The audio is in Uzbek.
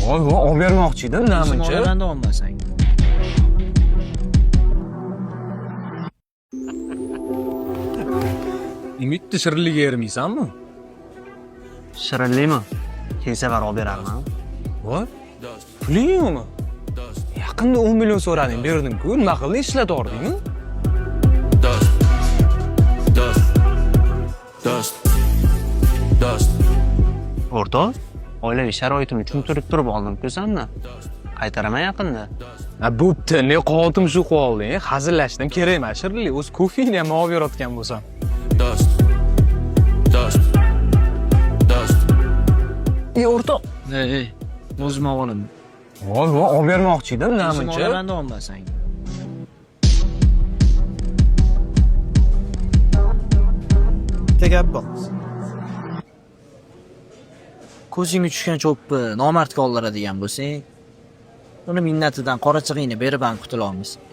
Voy, olib bermoqchi edim, namuncha. Zamonlardan olmasang. Umidni shirinligiga ermaysanmi? Shirinlimi? Keyin safar olib berarman. Voy, puling yo'qmi? Yaqinda 10 million so'rading, berdim-ku. Nima qilding, ishlatordingmi? O'rtoq, oilaviy sharoitimni tushuntirib turib oldim-ku sanni. Qaytaraman yaqinda. Bo'pti, ne qotim shu qolding. Hazillashdim, kerak emas. Shirinlik, o'z kofeni ham olib berayotgan bo'lsam. O'rtoq. Ey, o'zim olim. Voy, olib bermoqchi edim, namuncha. Zamonlardan olmasang. Gap bor. Ko'zingga tushgan cho'pni nomardga oldiradigan bo'lsang, uni minnatidan qorachig'ingni berib ham qutula olmaysan.